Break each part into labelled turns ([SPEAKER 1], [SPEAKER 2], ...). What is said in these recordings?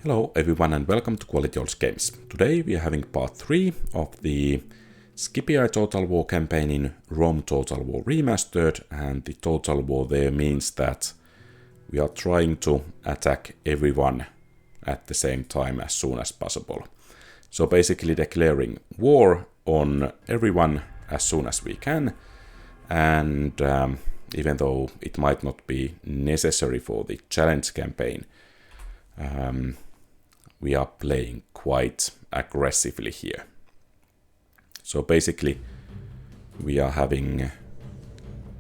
[SPEAKER 1] Hello everyone and welcome to Quality Old Games. Today we are having part 3 of the Scipii Total War campaign in Rome Total War Remastered, and the Total War there means that we are trying to attack everyone at the same time as soon as possible. So basically declaring war on everyone as soon as we can, and even though it might not be necessary for the challenge campaign, we are playing quite aggressively here. So basically we are having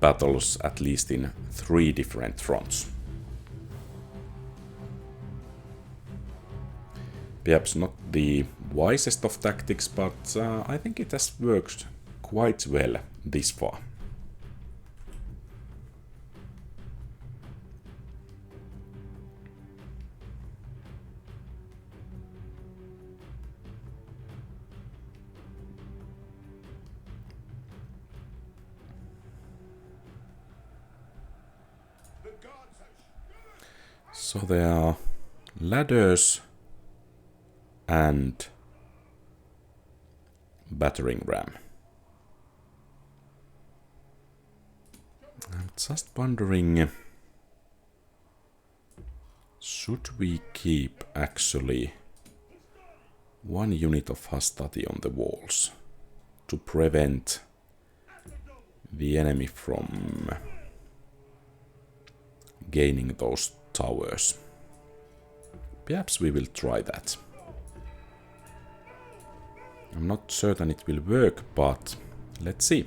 [SPEAKER 1] battles at least in 3 different fronts. Perhaps not the wisest of tactics, but I think it has worked quite well this far. So there are ladders and battering ram. I'm just wondering, should we keep actually 1 unit of hostility on the walls to prevent the enemy from gaining those towers? Perhaps we will try that. I'm not certain it will work, but let's see.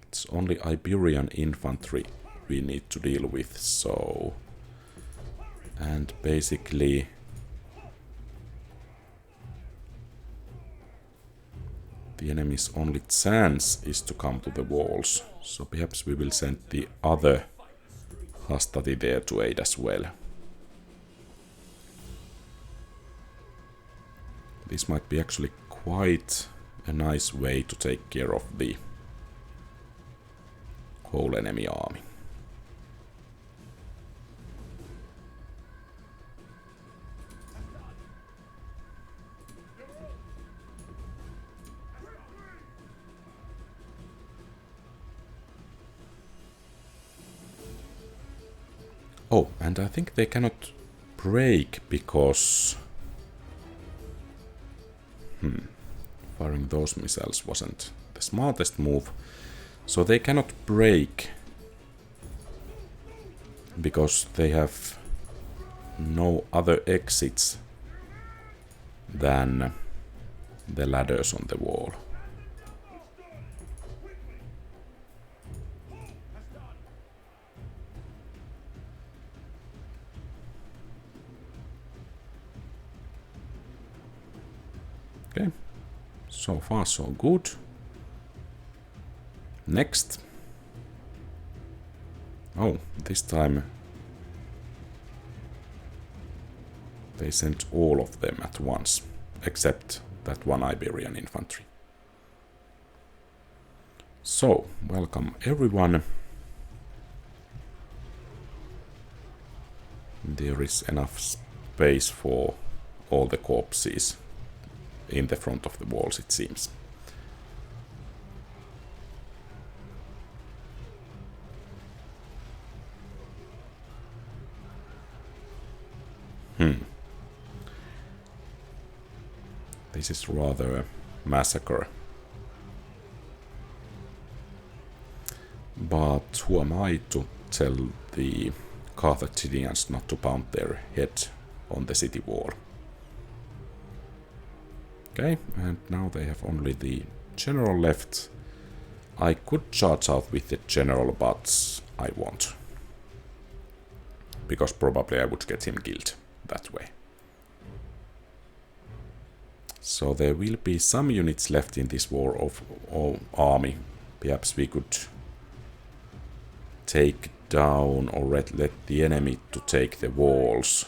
[SPEAKER 1] It's only Iberian infantry we need to deal with, so... And basically... the enemy's only chance is to come to the walls, so perhaps we will send the other hostility there to aid as well. This might be actually quite a nice way to take care of the whole enemy army. Oh, and I think they cannot break because... firing those missiles wasn't the smartest move. So they cannot break because they have no other exits than the ladders on the wall. Okay, so far so good. Next. Oh, this time they sent all of them at once, except that 1 Iberian infantry. So, welcome everyone. There is enough space for all the corpses in the front of the walls, it seems. This is rather a massacre. But who am I to tell the Carthaginians not to pound their head on the city wall? Okay, and now they have only the general left. I could charge out with the general, but I won't. Because probably I would get him killed that way. So there will be some units left in this war of army. Perhaps we could take down or let the enemy to take the walls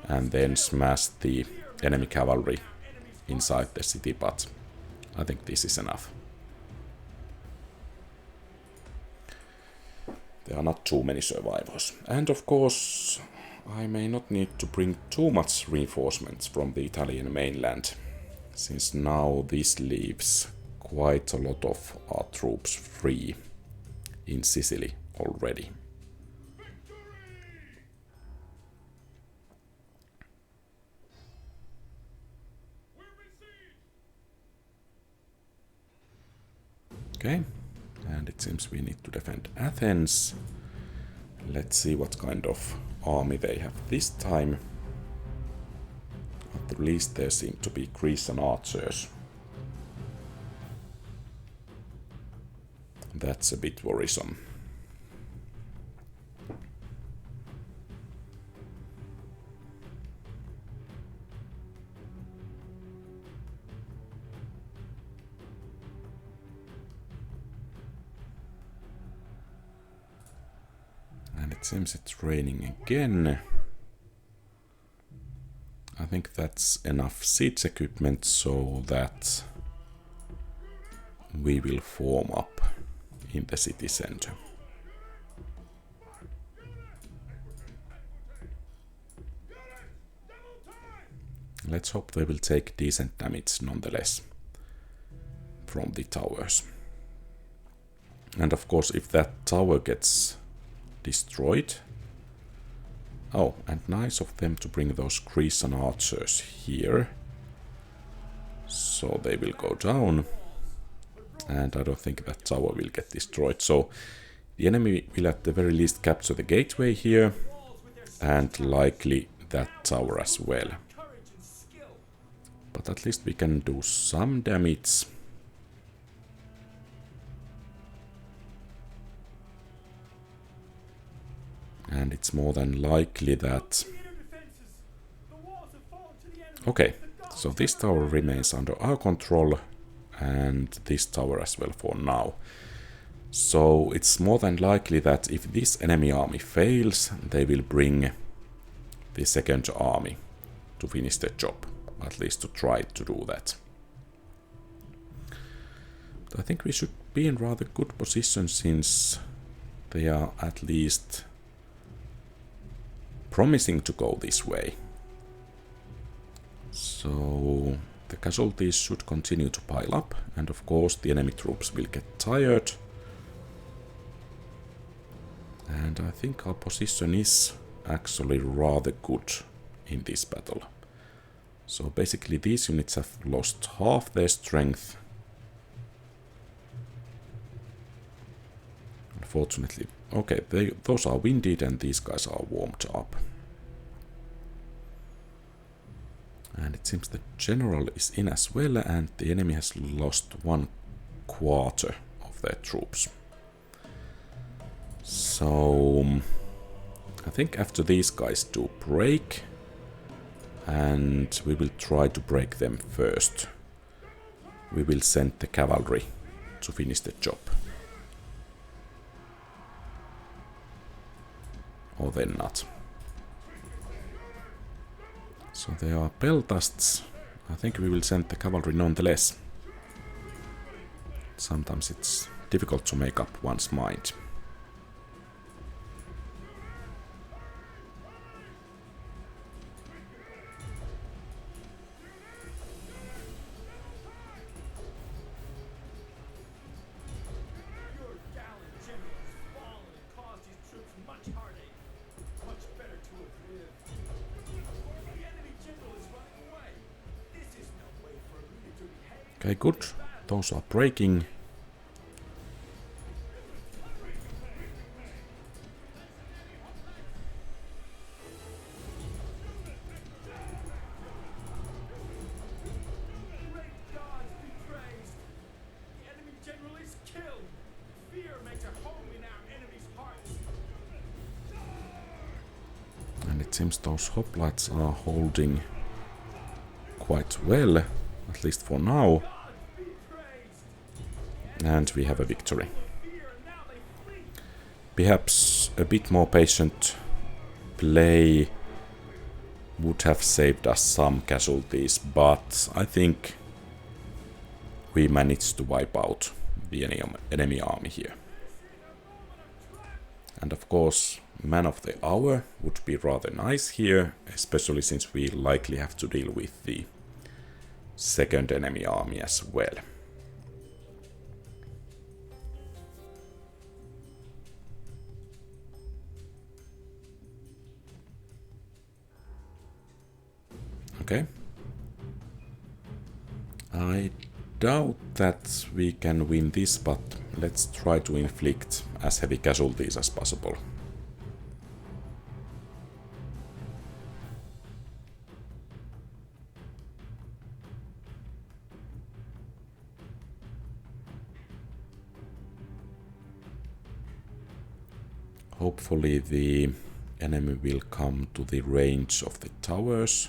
[SPEAKER 1] and then smash the enemy cavalry inside the city, but I think this is enough. There are not too many survivors. And of course, I may not need to bring too much reinforcements from the Italian mainland, since now this leaves quite a lot of our troops free in Sicily already. Okay, and it seems we need to defend Athens. Let's see what kind of army they have this time. At the least there seem to be Grecian archers. That's a bit worrisome. And it seems it's raining again. I think that's enough siege equipment so that we will form up in the city center. Let's hope they will take decent damage nonetheless from the towers. And of course, if that tower gets destroyed... Oh, and nice of them to bring those Grecian archers here. So they will go down. And I don't think that tower will get destroyed. So the enemy will at the very least capture the gateway here. And likely that tower as well. But at least we can do some damage. And it's more than likely that... Okay, so this tower remains under our control. And this tower as well for now. So it's more than likely that if this enemy army fails, they will bring the second army to finish the job. At least to try to do that. But I think we should be in rather good position since they are at least promising to go this way. So the casualties should continue to pile up, and of course the enemy troops will get tired. And I think our position is actually rather good in this battle. So basically these units have lost half their strength. Unfortunately, okay, those are winded and these guys are warmed up. And it seems the general is in as well, and the enemy has lost 1/4 of their troops. So I think after these guys do break, and we will try to break them first, we will send the cavalry to finish the job. Or then not. So there are peltasts. I think we will send the cavalry nonetheless. Sometimes it's difficult to make up one's mind. Okay, good. Those are breaking. And it seems those hoplites are holding quite well, at least for now. And we have a victory. Perhaps a bit more patient play would have saved us some casualties, but I think we managed to wipe out the enemy army here. And of course, Man of the Hour would be rather nice here, especially since we likely have to deal with the second enemy army as well. Okay. I doubt that we can win this, but let's try to inflict as heavy casualties as possible. Hopefully the enemy will come to the range of the towers.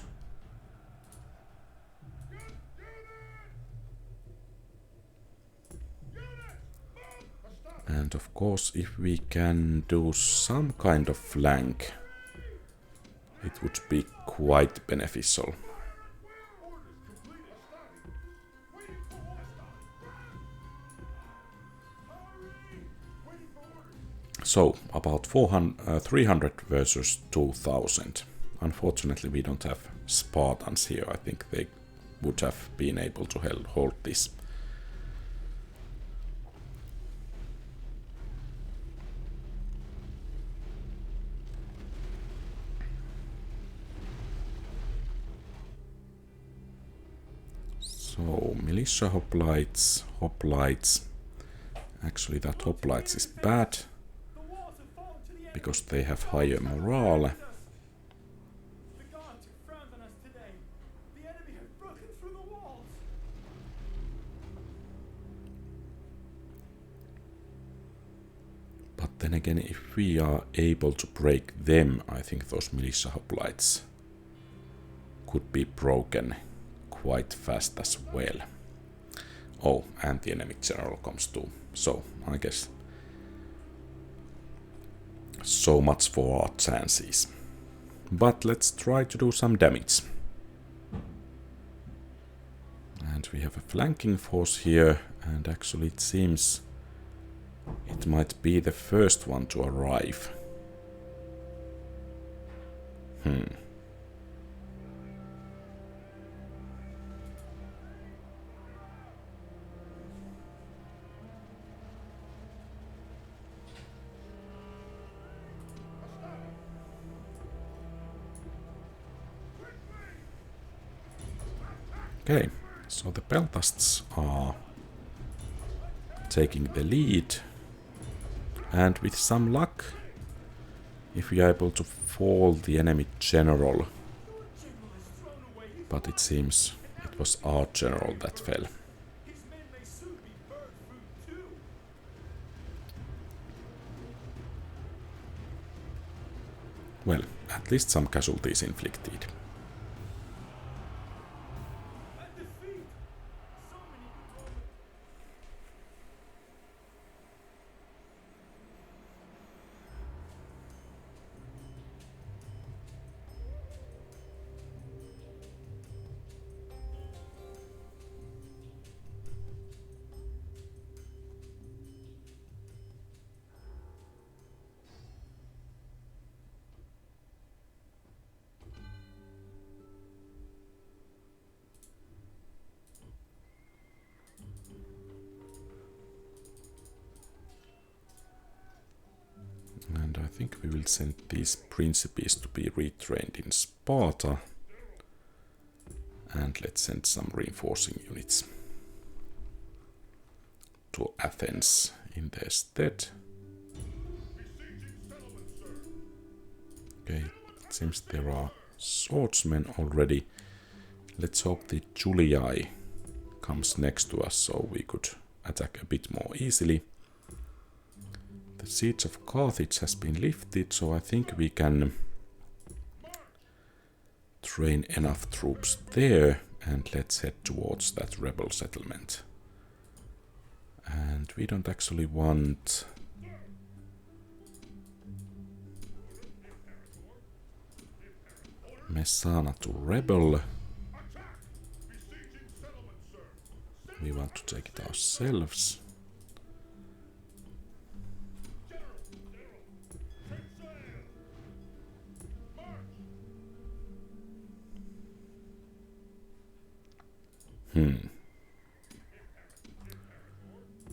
[SPEAKER 1] And of course, if we can do some kind of flank, it would be quite beneficial. So, about 300 versus 2000. Unfortunately, we don't have Spartans here. I think they would have been able to hold this. So, militia hoplites. Actually, that hoplites is bad, because they have higher morale. But then again, if we are able to break them, I think those militia hoplites could be broken quite fast as well. Oh, and the enemy general comes too. So, I guess so much for our chances. But let's try to do some damage. And we have a flanking force here, and actually it seems it might be the first one to arrive. Okay, so the Peltasts are taking the lead, and with some luck, if we are able to fall the enemy general, but it seems it was our general that fell. Well, at least some casualties inflicted. And I think we will send these principes to be retrained in Sparta. And let's send some reinforcing units to Athens in their stead. Okay, it seems there are swordsmen already. Let's hope the Julii comes next to us so we could attack a bit more easily. The siege of Carthage has been lifted, so I think we can train enough troops there, and let's head towards that rebel settlement. And we don't actually want Messana to rebel. We want to take it ourselves.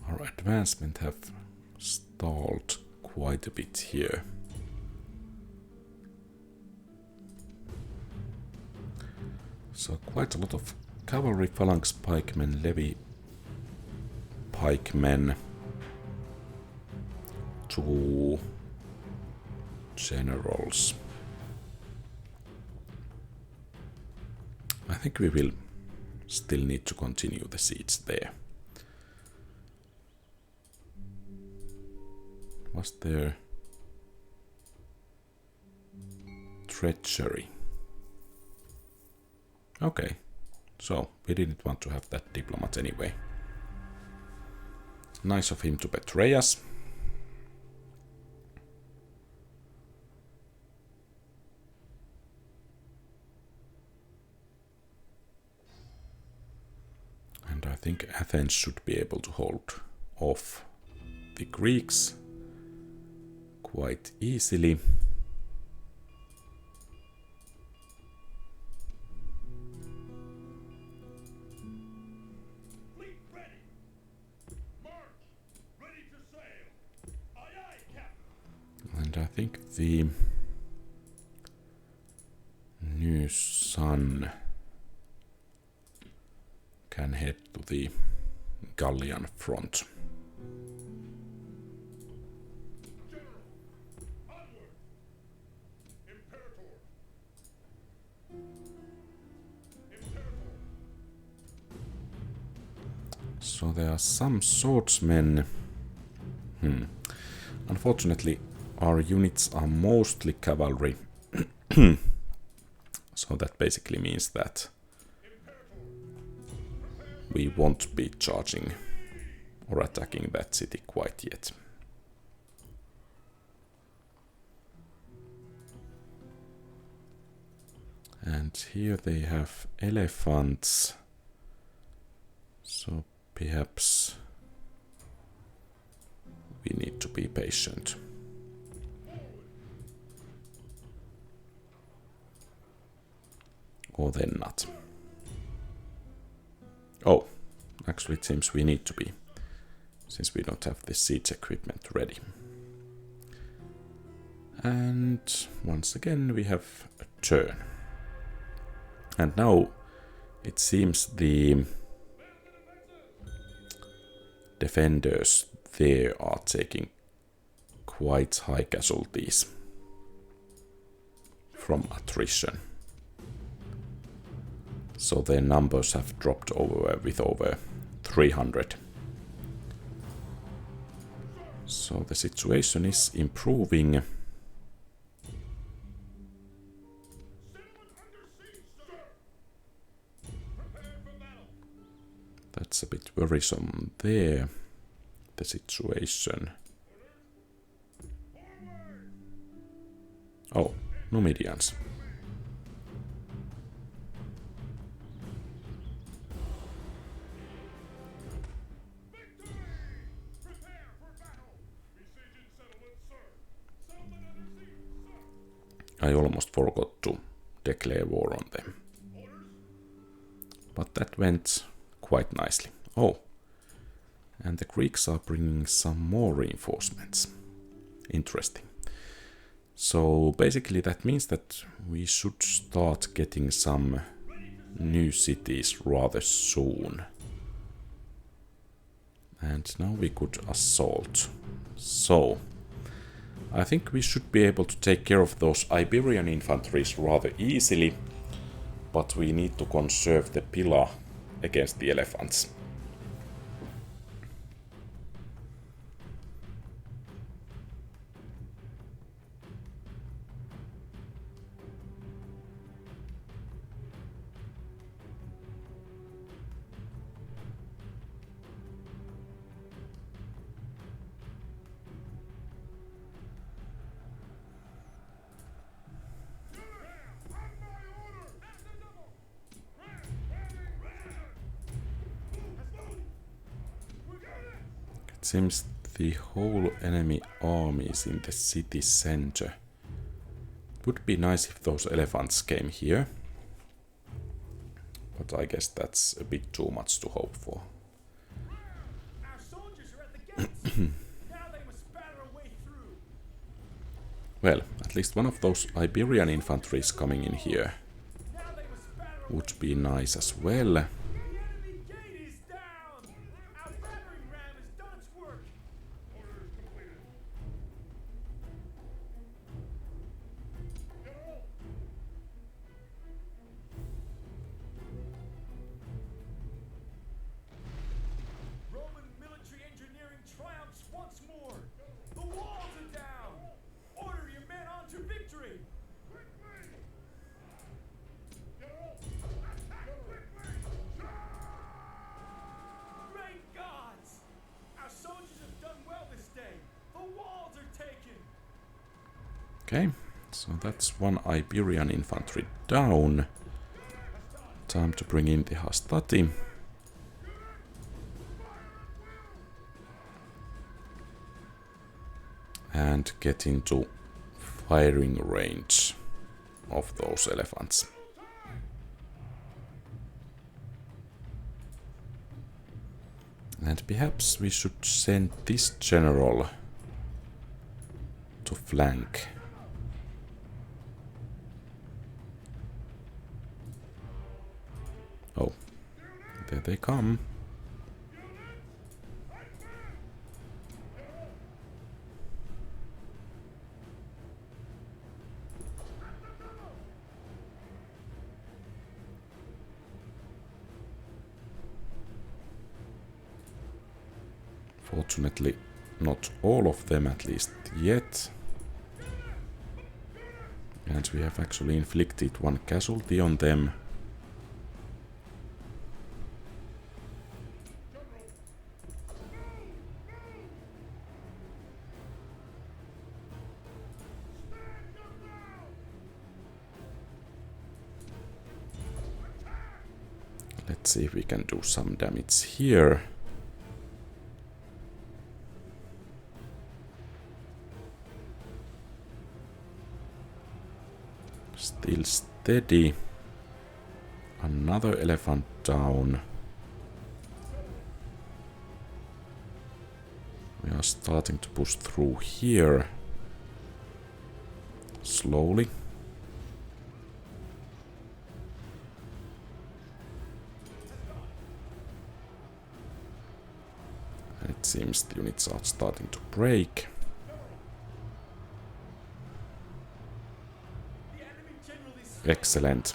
[SPEAKER 1] Our advancement have stalled quite a bit here. So quite a lot of cavalry, phalanx, pikemen, levy pikemen, 2 generals. I think we will still need to continue the siege there. Was there treachery? Okay, so we didn't want to have that diplomat anyway. Nice of him to betray us. And I think Athens should be able to hold off the Greeks quite easily. And I think the new sun can head to the Gallian front. So there are some swordsmen. Unfortunately, our units are mostly cavalry. So that basically means that we won't be charging or attacking that city quite yet. And here they have elephants. So perhaps we need to be patient. Or then not. Oh, actually it seems we need to be, since we don't have the siege equipment ready. And once again we have a turn. And now it seems the defenders there are taking quite high casualties from attrition. So their numbers have dropped with over 300. So the situation is improving. That's a bit worrisome there, the situation. Oh, Numidians. I almost forgot to declare war on them. But that went quite nicely. Oh, and the Greeks are bringing some more reinforcements. Interesting. So basically that means that we should start getting some new cities rather soon. And now we could assault. So I think we should be able to take care of those Iberian infantries rather easily, but we need to conserve the pillar against the elephants. It seems the whole enemy army is in the city center. Would be nice if those elephants came here. But but I guess that's a bit too much to hope for. Well, at least one of those Iberian infantry is coming in here. Would be nice as well. Okay, so that's one Iberian infantry down. Time to bring in the Hastati. And get into firing range of those elephants. And perhaps we should send this general to flank. Oh, there they come. Fortunately, not all of them at least yet. And we have actually inflicted one casualty on them. Let's see if we can do some damage here. Still steady. Another elephant down. We are starting to push through here. Slowly. It seems the units are starting to break. Excellent.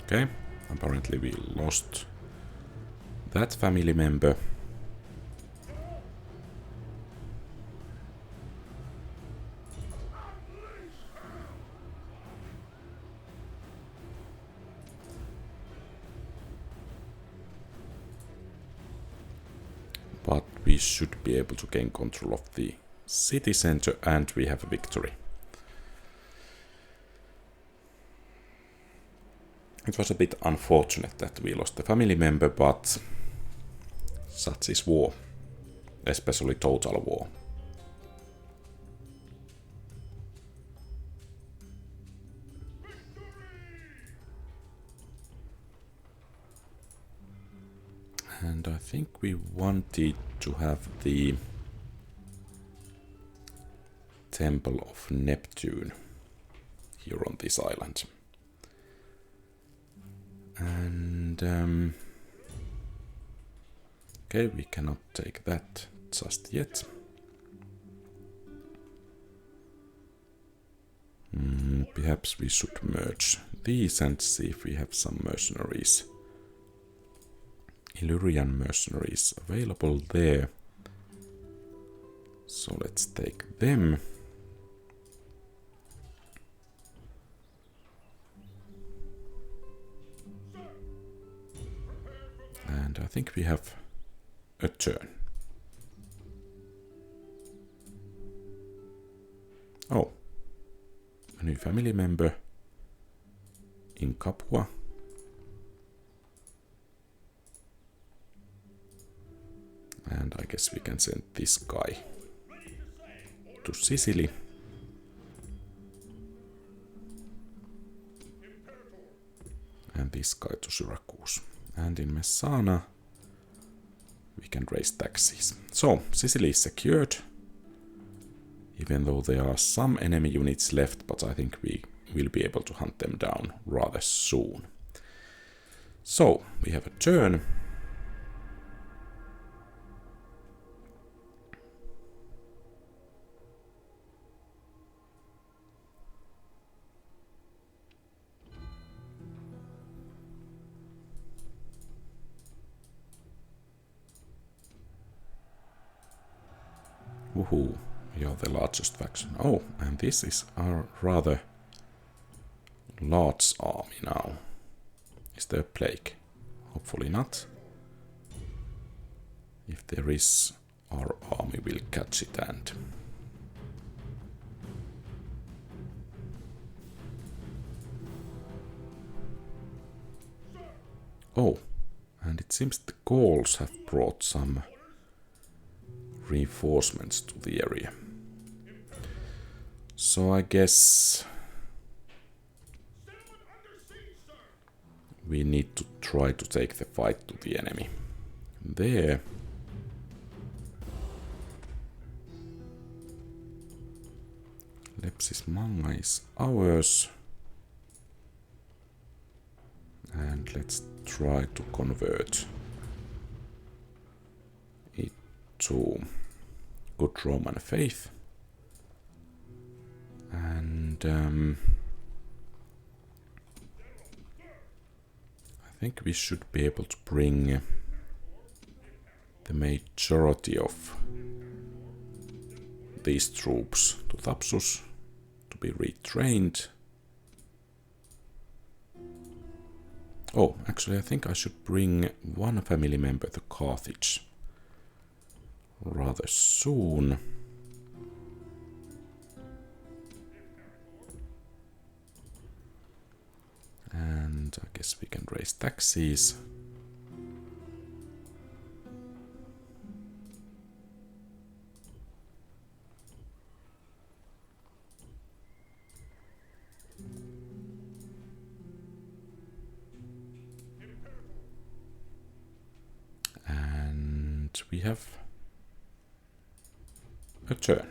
[SPEAKER 1] Okay, apparently we lost that family member. But we should be able to gain control of the city center and we have a victory. It was a bit unfortunate that we lost the family member, but such is war, especially total war. And I think we wanted to have the Temple of Neptune here on this island. And okay, we cannot take that just yet. Perhaps we should merge these and see if we have some mercenaries. Illyrian mercenaries available there. So let's take them. And I think we have a turn. Oh, a new family member in Capua. And I guess we can send this guy to Sicily. And this guy to Syracuse. And in Messana we can raise taxes. So, Sicily is secured. Even though there are some enemy units left, but I think we will be able to hunt them down rather soon. So, we have a turn. Woohoo, we are the largest faction. Oh, and this is our rather large army now. Is there a plague? Hopefully not. If there is, our army will catch it and... Oh, and it seems the Gauls have brought some reinforcements to the area. So I guess we need to try to take the fight to the enemy. There. Lepsis Manga is ours. And let's try to convert it to good Roman faith. And I think we should be able to bring the majority of these troops to Thapsus to be retrained. Oh, actually I think I should bring one family member to Carthage rather soon. And I guess we can raise taxes. And we have a turn.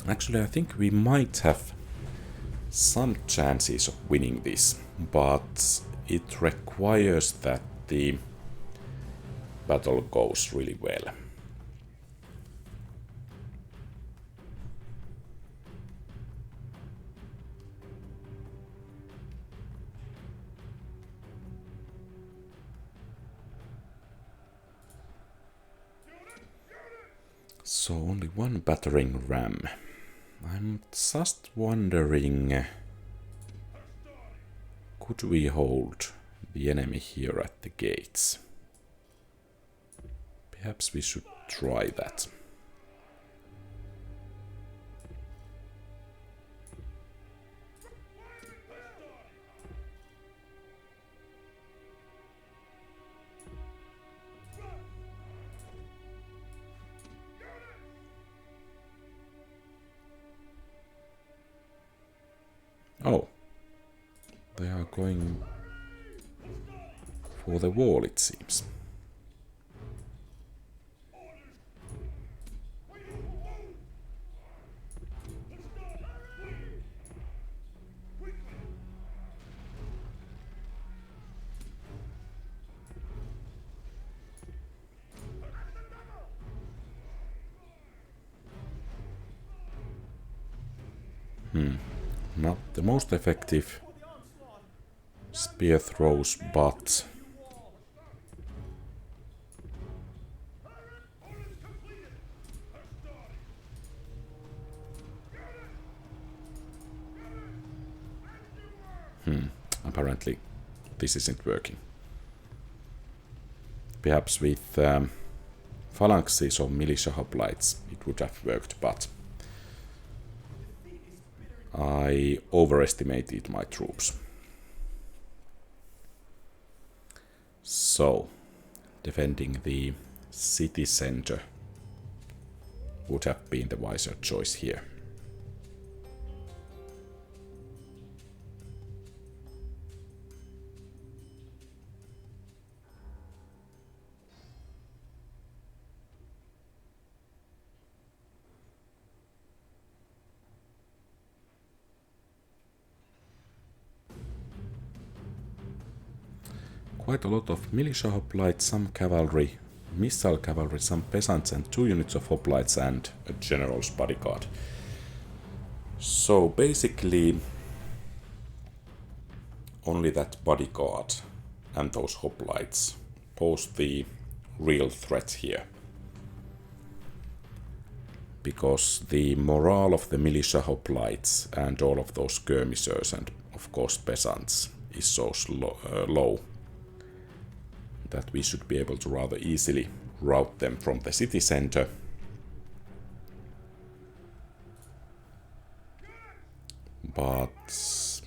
[SPEAKER 1] Actually, I think we might have some chances of winning this, but it requires that the battle goes really well. So only one battering ram. I'm just wondering, could we hold the enemy here at the gates? Perhaps we should try that. Oh, they are going for the wall, it seems. Not the most effective spear throws, but apparently this isn't working. Perhaps with phalanxes or militia hoplites it would have worked, but I overestimated my troops. So, defending the city center would have been the wiser choice here. Quite a lot of militia hoplites, some cavalry, missile cavalry, some peasants, and 2 units of hoplites and a general's bodyguard. So basically only that bodyguard and those hoplites pose the real threat here. Because the morale of the militia hoplites and all of those skirmishers and of course peasants is so low that we should be able to rather easily rout them from the city center. But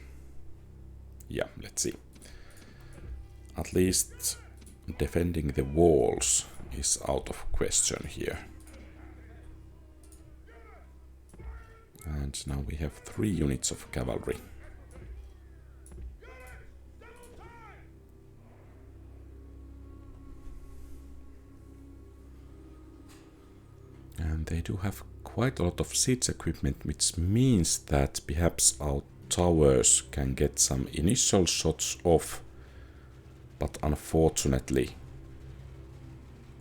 [SPEAKER 1] yeah, let's see. At least defending the walls is out of question here. And now we have 3 units of cavalry. And they do have quite a lot of siege equipment, which means that perhaps our towers can get some initial shots off, but unfortunately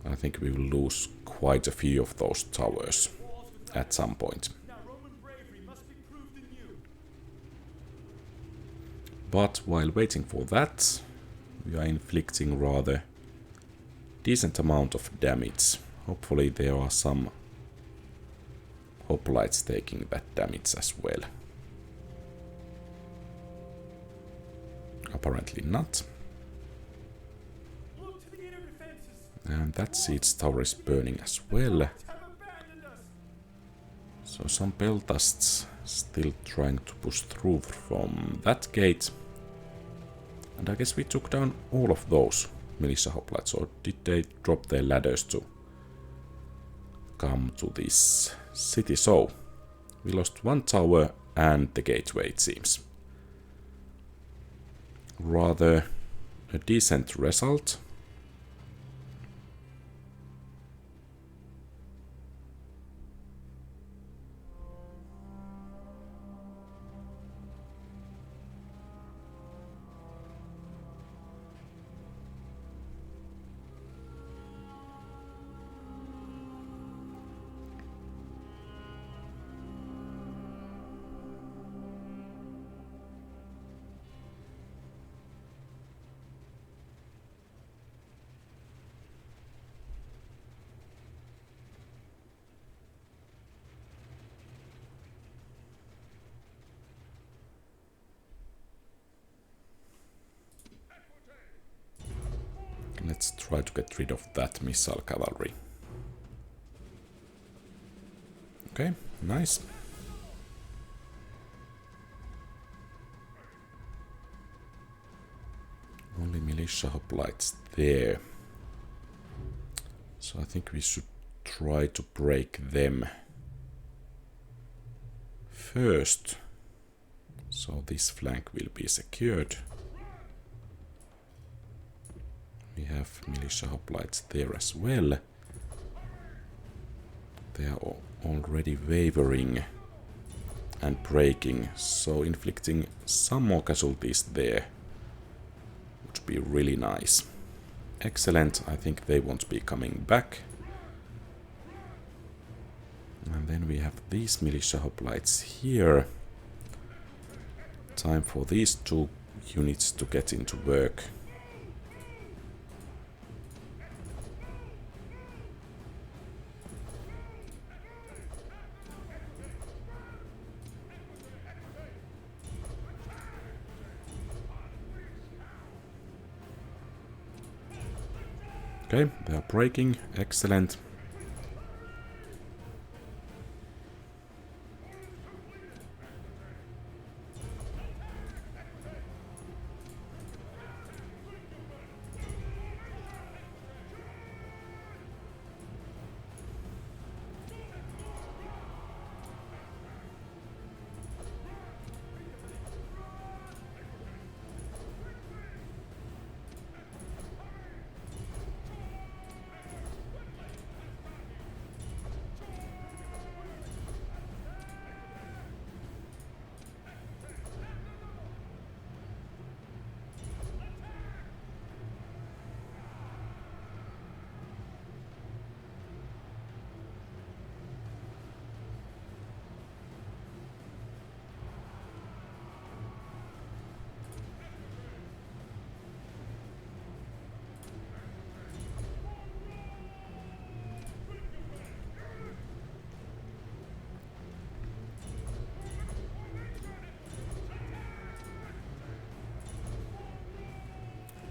[SPEAKER 1] I think we will lose quite a few of those towers at some point. But while waiting for that, we are inflicting rather decent amount of damage. Hopefully there are some hoplites taking that damage as well. Apparently not. And that siege tower is burning as well. So some peltasts still trying to push through from that gate. And I guess we took down all of those militia hoplites, or did they drop their ladders to come to this city? So we lost 1 tower and the gateway, it seems. Rather a decent result. Let's try to get rid of that missile cavalry. Okay, nice. Only militia hoplites there. So I think we should try to break them first. So this flank will be secured. We have militia hoplites there as well. They are already wavering and breaking, so inflicting some more casualties there would be really nice. Excellent, I think they won't be coming back. And then we have these militia hoplites here. Time for these 2 units to get into work. Okay, they are breaking. Excellent.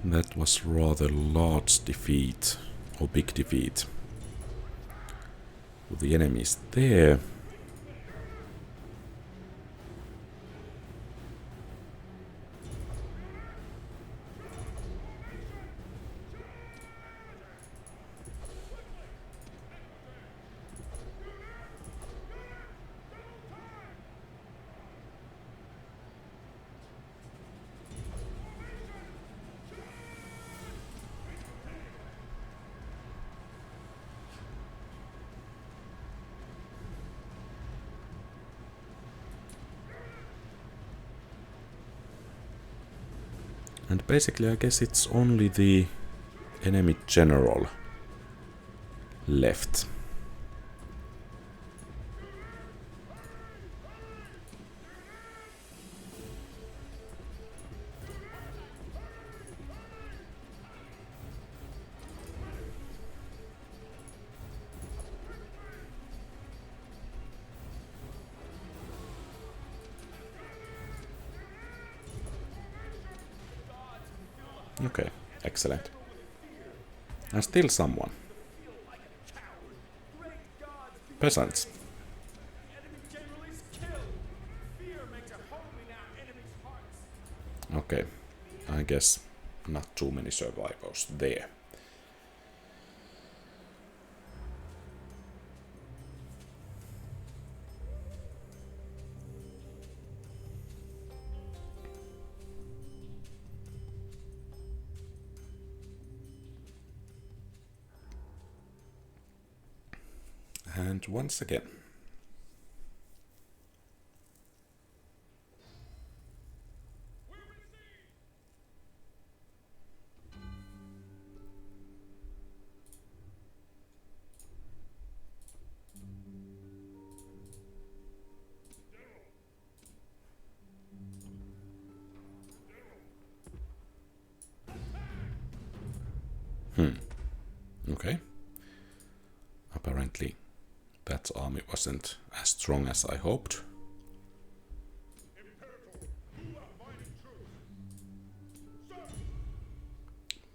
[SPEAKER 1] That was rather large defeat, or big defeat. With the enemies there. And basically I guess it's only the enemy general left. Okay, excellent. And still someone. Peasants. Okay, I guess not too many survivors there. And once again. Okay. Apparently that army wasn't as strong as I hoped.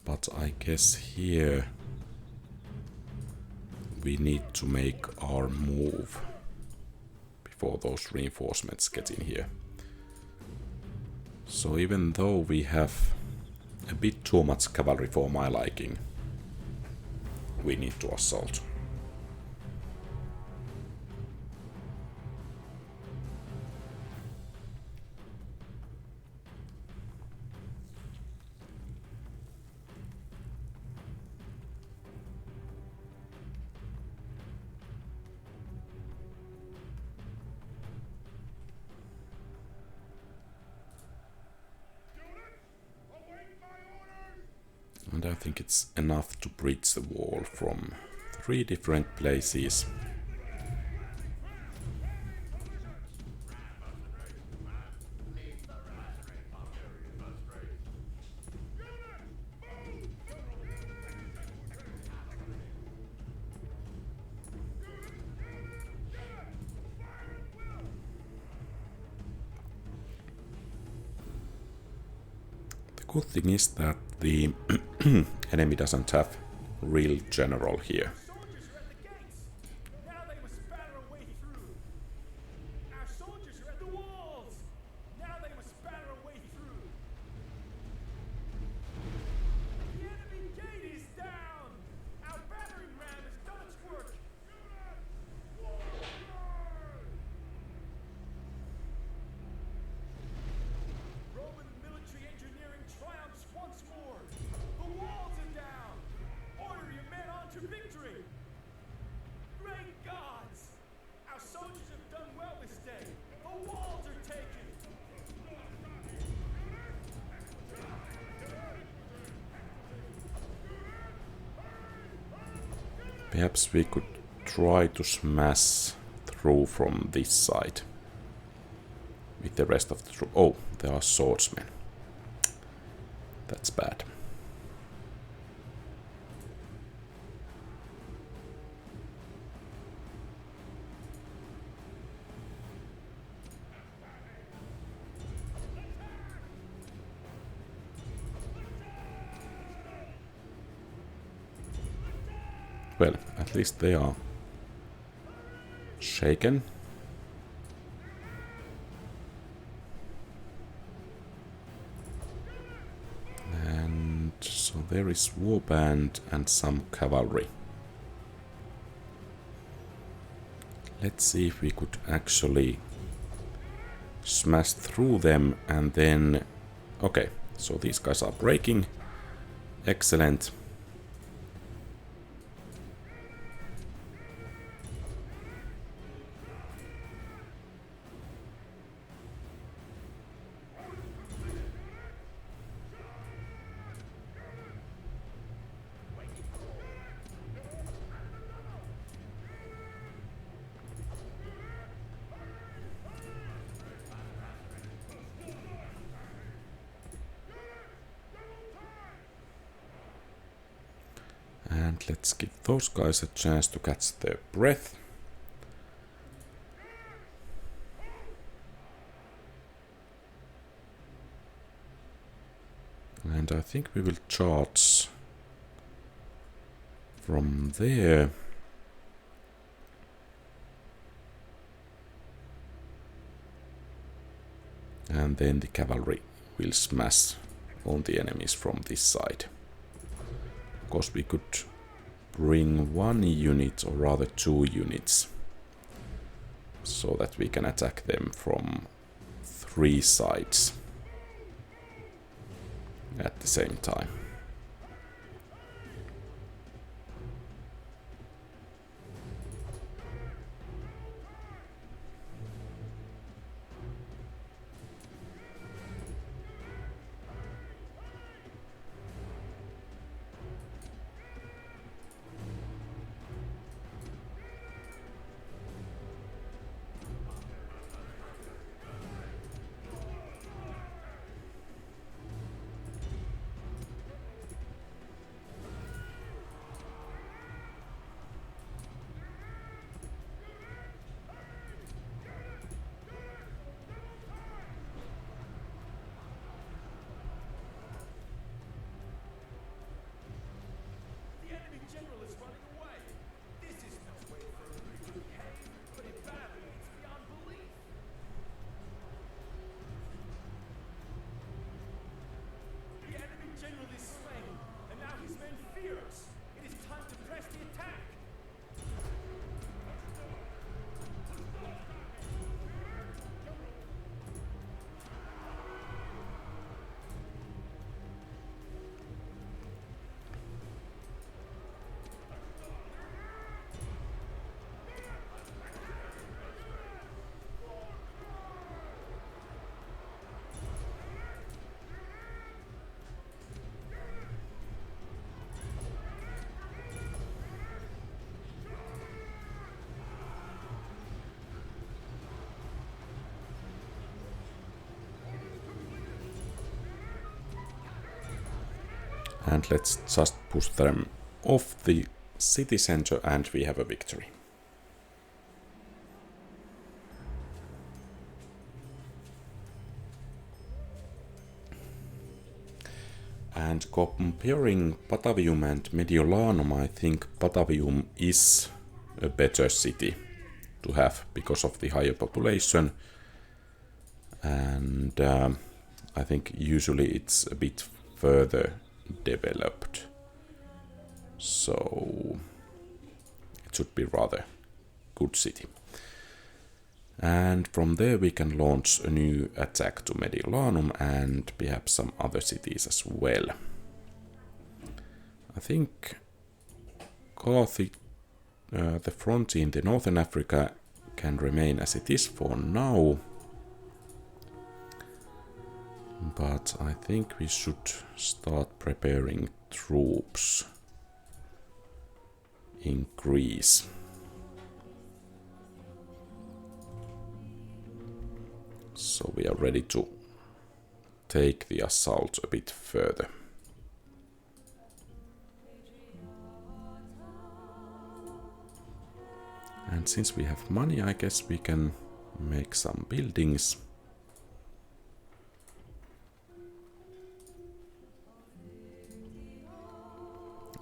[SPEAKER 1] But I guess here we need to make our move before those reinforcements get in here. So even though we have a bit too much cavalry for my liking, we need to assault. And I think it's enough to breach the wall from 3 different places. The good thing is that the enemy doesn't have real general here.
[SPEAKER 2] Soldiers are at the gates. Now they must batter a way through. Our soldiers are at the walls. Now they must batter a way through. The enemy gate is down. Our battering ram has done its work. Roman military engineering triumphs once more. The walls are down. Order your men on to victory. Great gods! Our soldiers have done well this day. The walls are taken.
[SPEAKER 1] Perhaps we could try to smash through from this side with the rest of the troop. Oh, there are swordsmen. That's bad. Well, at least they are shaken. And so there is warband and some cavalry. Let's see if we could actually smash through them and then... Okay, so these guys are breaking. Excellent. And let's give those guys a chance to catch their breath. And I think we will charge from there. And then the cavalry will smash on the enemies from this side. Of course, we could bring one unit, or rather 2 units, so that we can attack them from 3 sides at the same time.
[SPEAKER 2] The enemy general is running away. This is no way for a to behave, but in battle it's beyond belief. The enemy general is slain, and now his men fear us. It is time to press the attack.
[SPEAKER 1] And let's just push them off the city center and we have a victory. And comparing Patavium and Mediolanum, I think Patavium is a better city to have because of the higher population. And I think usually it's a bit further developed. So it should be rather good city. And from there we can launch a new attack to Mediolanum and perhaps some other cities as well. I think Carthage, the frontier in the northern Africa, can remain as it is for now. But I think we should start preparing troops in Greece. So we are ready to take the assault a bit further. And since we have money, I guess we can make some buildings.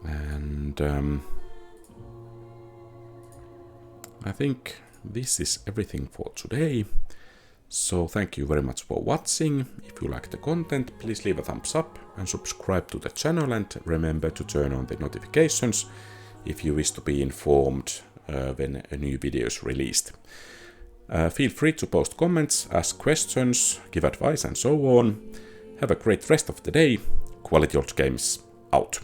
[SPEAKER 1] And I think this is everything for today. So thank you very much for watching. If you like the content, please leave a thumbs up and subscribe to the channel, and remember to turn on the notifications if you wish to be informed when a new video is released. Feel free to post comments, ask questions, give advice and so on. Have a great rest of the day. Quality Old Games out.